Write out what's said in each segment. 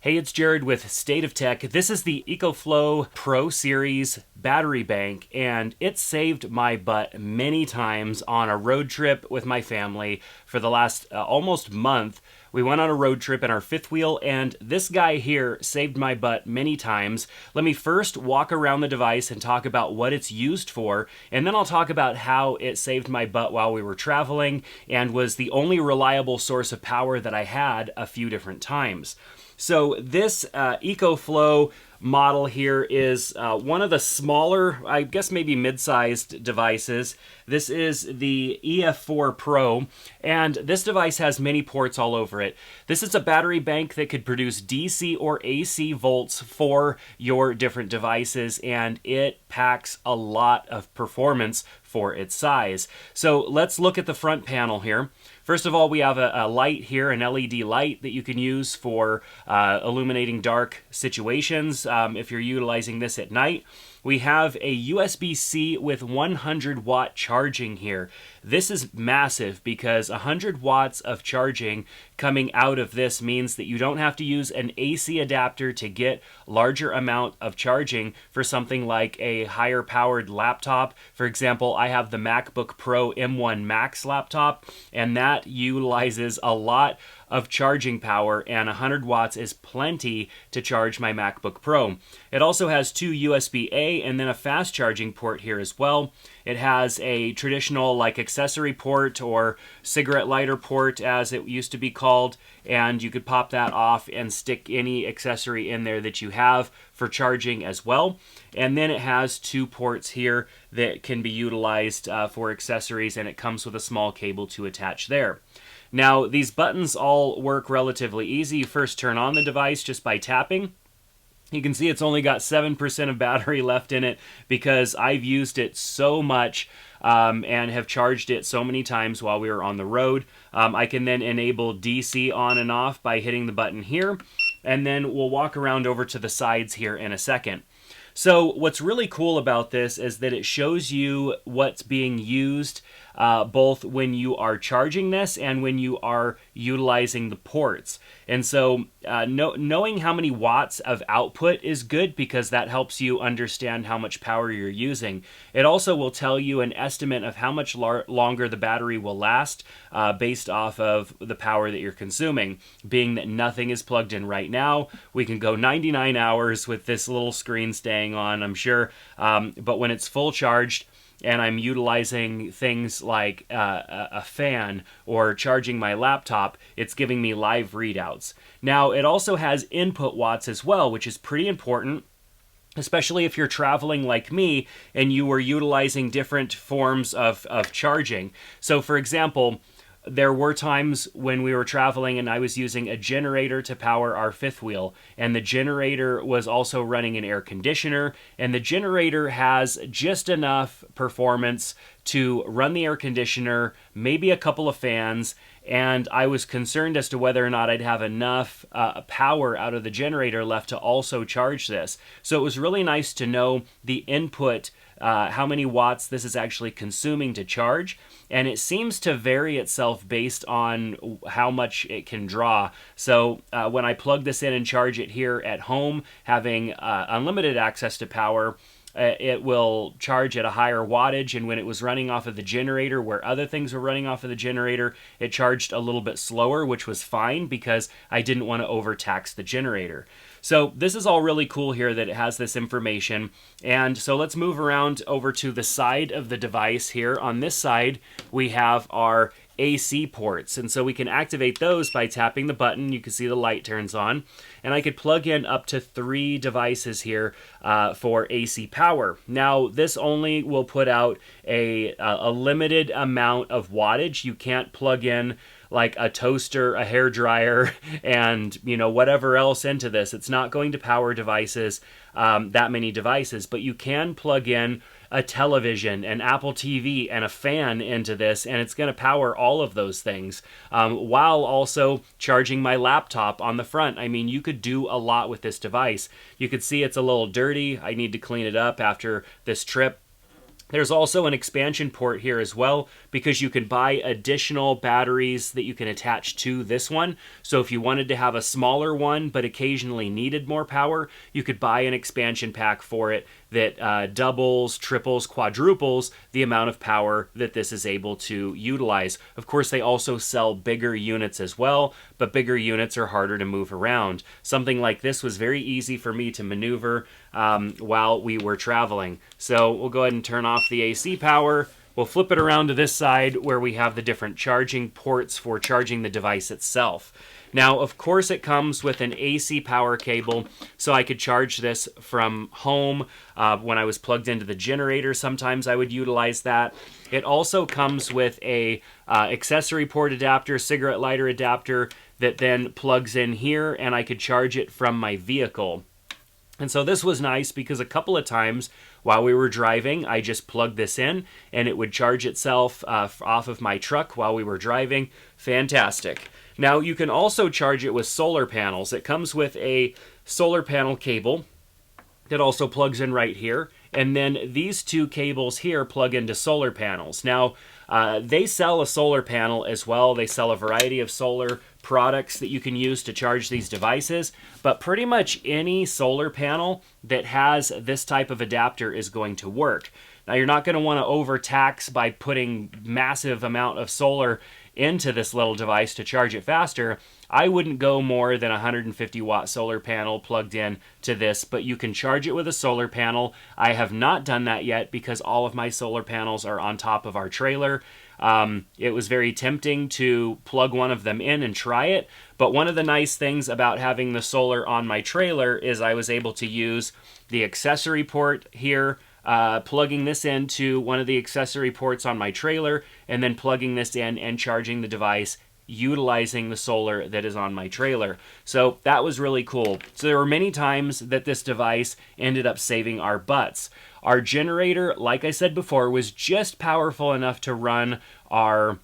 Hey, it's Jared with State of Tech. This is the EcoFlow Pro Series battery bank, and it saved my butt many times on a road trip with my family for the last almost month. We went on a road trip in our fifth wheel, and this guy here saved my butt many times. Let me first walk around the device and talk about what it's used for, and then I'll talk about how it saved my butt while we were traveling and was the only reliable source of power that I had a few different times. So this EcoFlow model here is one of the smaller, I guess maybe mid-sized devices. This is the EF4 Pro, and this device has many ports all over it. This is a battery bank that could produce DC or AC volts for your different devices, and it packs a lot of performance for its size. So let's look at the front panel here. First of all, we have a light here, an LED light that you can use for illuminating dark situations if you're utilizing this at night. We have a USB-C with 100 watt charging here. This is massive because 100 watts of charging coming out of this means that you don't have to use an AC adapter to get larger amount of charging for something like a higher powered laptop. For example, I have the MacBook Pro M1 Max laptop, and that utilizes a lot of charging power, and 100 watts is plenty to charge my MacBook Pro. It also has two USB-A and then a fast charging port here as well. It has a traditional like accessory port or cigarette lighter port as it used to be called, and you could pop that off and stick any accessory in there that you have for charging as well. And then it has two ports here that can be utilized for accessories, and it comes with a small cable to attach there. Now, these buttons all work relatively easy. You first turn on the device just by tapping. You can see it's only got 7% of battery left in it because I've used it so much and have charged it so many times while we were on the road. I can then enable DC on and off by hitting the button here, and then we'll walk around over to the sides here in a second. So what's really cool about this is that it shows you what's being used both when you are charging this and when you are utilizing the ports. And so knowing how many watts of output is good because that helps you understand how much power you're using. It also will tell you an estimate of how much longer the battery will last based off of the power that you're consuming. Being that nothing is plugged in right now, we can go 99 hours with this little screen staying on, I'm sure. But when it's full charged, and I'm utilizing things like a fan or charging my laptop, it's giving me live readouts. Now, it also has input watts as well, which is pretty important, especially if you're traveling like me and you were utilizing different forms of charging. So, for example, there were times when we were traveling and I was using a generator to power our fifth wheel, and the generator was also running an air conditioner, and the generator has just enough performance to run the air conditioner, maybe a couple of fans, and I was concerned as to whether or not I'd have enough power out of the generator left to also charge this. So it was really nice to know the input, how many watts this is actually consuming to charge, and it seems to vary itself based on how much it can draw. So when I plug this in and charge it here at home, having unlimited access to power, it will charge at a higher wattage, and when it was running off of the generator where other things were running off of the generator, it charged a little bit slower, which was fine because I didn't want to overtax the generator. So this is all really cool here that it has this information. And so let's move around over to the side of the device here. On this side, we have our AC ports, and so we can activate those by tapping the button. You can see the light turns on, and I could plug in up to 3 devices here for AC power. Now, this only will put out a limited amount of wattage. You can't plug in like a toaster, a hair dryer, and whatever else into this. It's not going to power devices, that many devices, but you can plug in a television, an Apple TV, and a fan into this, and it's going to power all of those things while also charging my laptop on the front. I mean, you could do a lot with this device. You could see it's a little dirty. I need to clean it up after this trip. There's also an expansion port here as well, because you can buy additional batteries that you can attach to this one. So if you wanted to have a smaller one but occasionally needed more power, you could buy an expansion pack for it that doubles, triples, quadruples the amount of power that this is able to utilize. Of course, they also sell bigger units as well, but bigger units are harder to move around. Something like this was very easy for me to maneuver while we were traveling. So we'll go ahead and turn off the AC power. We'll flip it around to this side where we have the different charging ports for charging the device itself. Now, of course, it comes with an AC power cable, so I could charge this from home. When I was plugged into the generator, sometimes I would utilize that. It also comes with a accessory port adapter, cigarette lighter adapter, that then plugs in here, and I could charge it from my vehicle. And so this was nice because a couple of times while we were driving, I just plugged this in and it would charge itself off of my truck while we were driving. Fantastic. Now you can also charge it with solar panels. It comes with a solar panel cable that also plugs in right here. And then these two cables here plug into solar panels. Now, they sell a solar panel as well. They sell a variety of solar products that you can use to charge these devices, but pretty much any solar panel that has this type of adapter is going to work. Now, you're not going to want to overtax by putting massive amount of solar into this little device to charge it faster. I wouldn't go more than a 150 watt solar panel plugged in to this, but you can charge it with a solar panel. I have not done that yet because all of my solar panels are on top of our trailer. It was very tempting to plug one of them in and try it, but one of the nice things about having the solar on my trailer is I was able to use the accessory port here, plugging this into one of the accessory ports on my trailer, and then plugging this in and charging the device utilizing the solar that is on my trailer. So that was really cool. So there were many times that this device ended up saving our butts. Our generator, like I said before, was just powerful enough to run our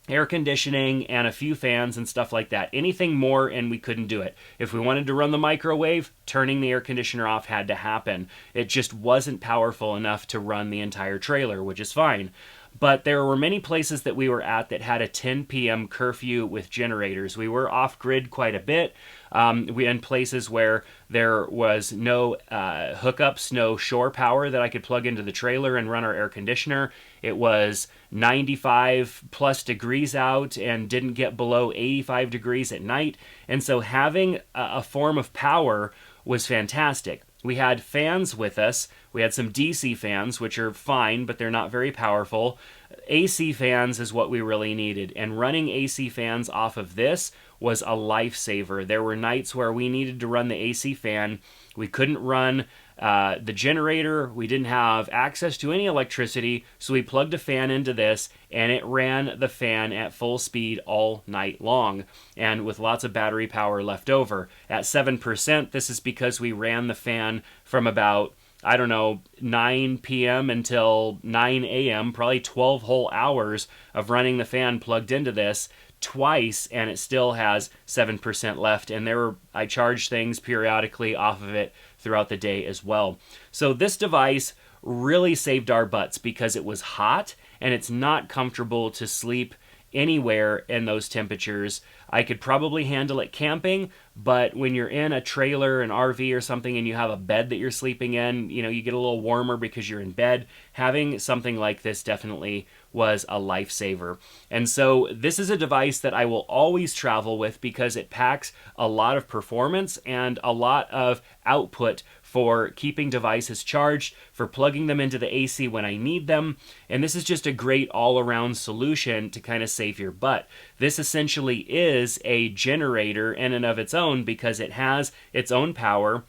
air conditioning and a few fans and stuff like that. Anything more and we couldn't do it. If we wanted to run the microwave, turning the air conditioner off had to happen. It just wasn't powerful enough to run the entire trailer, which is fine. But there were many places that we were at that had a 10 p.m. curfew with generators. We were off-grid quite a bit. We in places where there was no hookups, no shore power that I could plug into the trailer and run our air conditioner. It was 95 plus degrees out and didn't get below 85 degrees at night. And so having a form of power was fantastic. We had fans with us. We had some DC fans, which are fine, but they're not very powerful. AC fans is what we really needed, and running AC fans off of this was a lifesaver. There were nights where we needed to run the AC fan. We couldn't run the generator. We didn't have access to any electricity, so we plugged a fan into this, and it ran the fan at full speed all night long, and with lots of battery power left over. At 7%, this is because we ran the fan from about 9 p.m. until 9 a.m., probably 12 whole hours of running the fan plugged into this twice, and it still has 7% left. And I charged things periodically off of it throughout the day as well. So this device really saved our butts because it was hot and it's not comfortable to sleep anywhere in those temperatures. I could probably handle it camping, but when you're in a trailer, an RV or something, and you have a bed that you're sleeping in, you get a little warmer because you're in bed. Having something like this definitely was a lifesaver. And so this is a device that I will always travel with because it packs a lot of performance and a lot of output for keeping devices charged, for plugging them into the AC when I need them. And this is just a great all-around solution to kind of save your butt. This essentially is a generator in and of its own because it has its own power.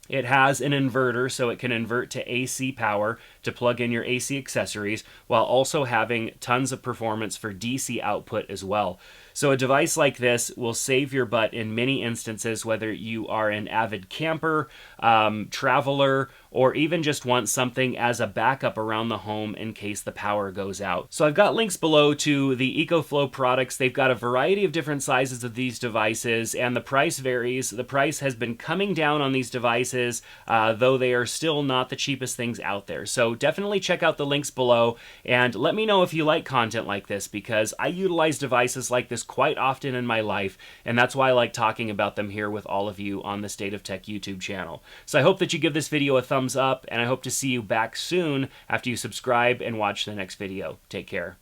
It has an inverter, so it can invert to AC power to plug in your AC accessories, while also having tons of performance for DC output as well. So a device like this will save your butt in many instances, whether you are an avid camper, traveler, or even just want something as a backup around the home in case the power goes out. So I've got links below to the EcoFlow products. They've got a variety of different sizes of these devices, and the price varies. The price has been coming down on these devices, though they are still not the cheapest things out there. So definitely check out the links below, and let me know if you like content like this, because I utilize devices like this quite often in my life, and that's why I like talking about them here with all of you on the State of Tech YouTube channel. So I hope that you give this video a thumbs up, and I hope to see you back soon after you subscribe and watch the next video. Take care.